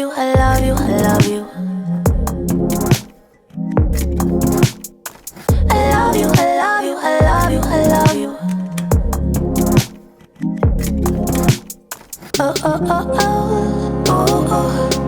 you, I love you, I love you. I love you, I love you, I love you, I love you. Oh, oh, oh, oh, oh, oh.